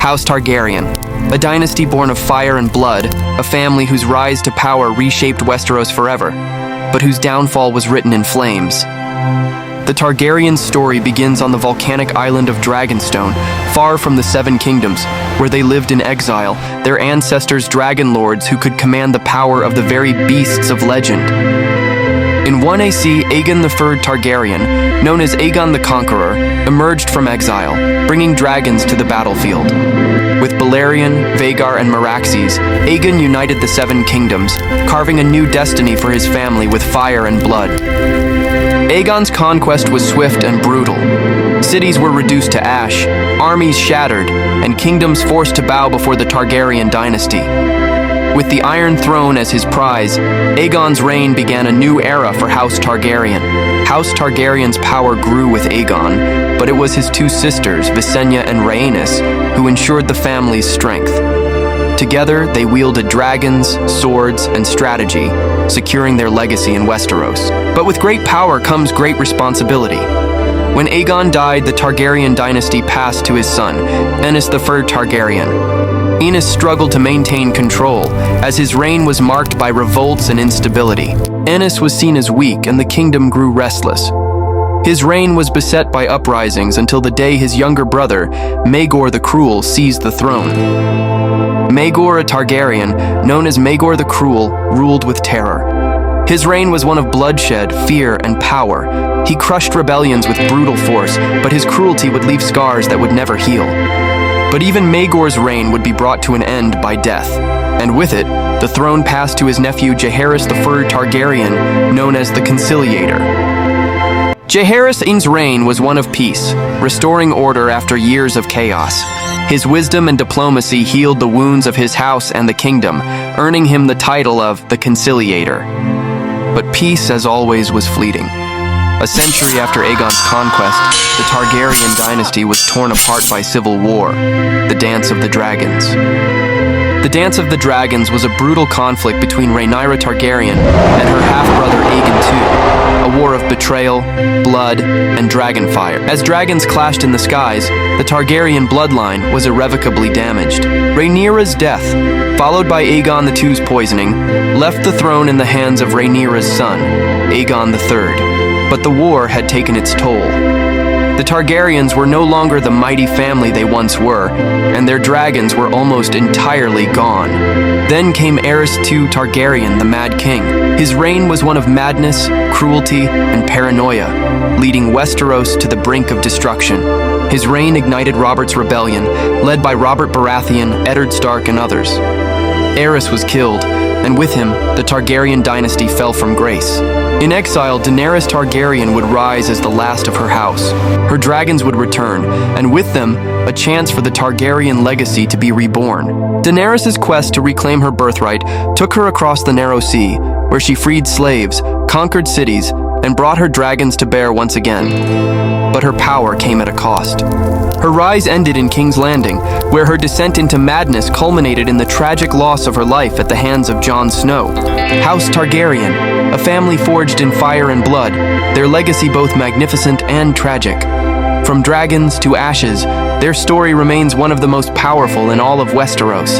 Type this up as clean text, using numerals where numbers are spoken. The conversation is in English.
House Targaryen, a dynasty born of fire and blood, a family whose rise to power reshaped Westeros forever, but whose downfall was written in flames. The Targaryen story begins on the volcanic island of Dragonstone, far from the Seven Kingdoms, where they lived in exile, their ancestors dragon lords who could command the power of the very beasts of legend. In 1 AC, Aegon III Targaryen, known as Aegon the Conqueror, emerged from exile, bringing dragons to the battlefield. With Balerion, Vhagar, and Meraxes, Aegon united the Seven Kingdoms, carving a new destiny for his family with fire and blood. Aegon's conquest was swift and brutal. Cities were reduced to ash, armies shattered, and kingdoms forced to bow before the Targaryen dynasty. With the Iron Throne as his prize, Aegon's reign began a new era for House Targaryen. House Targaryen's power grew with Aegon, but it was his two sisters, Visenya and Rhaenys, who ensured the family's strength. Together, they wielded dragons, swords, and strategy, securing their legacy in Westeros. But with great power comes great responsibility. When Aegon died, the Targaryen dynasty passed to his son, Aenys III Targaryen. Aenys struggled to maintain control, as his reign was marked by revolts and instability. Aenys was seen as weak, and the kingdom grew restless. His reign was beset by uprisings until the day his younger brother, Maegor the Cruel, seized the throne. Maegor, a Targaryen, known as Maegor the Cruel, ruled with terror. His reign was one of bloodshed, fear, and power. He crushed rebellions with brutal force, but his cruelty would leave scars that would never heal. But even Maegor's reign would be brought to an end by death, and with it, the throne passed to his nephew Jaehaerys III Targaryen, known as the Conciliator. Jaehaerys' reign was one of peace, restoring order after years of chaos. His wisdom and diplomacy healed the wounds of his house and the kingdom, earning him the title of the Conciliator. But peace, as always, was fleeting. A century after Aegon's conquest, the Targaryen dynasty was torn apart by civil war, the Dance of the Dragons. The Dance of the Dragons was a brutal conflict between Rhaenyra Targaryen and her half-brother Aegon II, a war of betrayal, blood, and dragonfire. As dragons clashed in the skies, the Targaryen bloodline was irrevocably damaged. Rhaenyra's death, followed by Aegon II's poisoning, left the throne in the hands of Rhaenyra's son, Aegon III. But the war had taken its toll. The Targaryens were no longer the mighty family they once were, and their dragons were almost entirely gone. Then came Aerys II Targaryen, the Mad King. His reign was one of madness, cruelty, and paranoia, leading Westeros to the brink of destruction. His reign ignited Robert's rebellion, led by Robert Baratheon, Eddard Stark, and others. Aerys was killed, and with him, the Targaryen dynasty fell from grace. In exile, Daenerys Targaryen would rise as the last of her house. Her dragons would return, and with them, a chance for the Targaryen legacy to be reborn. Daenerys' quest to reclaim her birthright took her across the Narrow Sea, where she freed slaves, conquered cities, and brought her dragons to bear once again. But her power came at a cost. Her rise ended in King's Landing, where her descent into madness culminated in the tragic loss of her life at the hands of Jon Snow. House Targaryen, a family forged in fire and blood, their legacy both magnificent and tragic. From dragons to ashes, their story remains one of the most powerful in all of Westeros.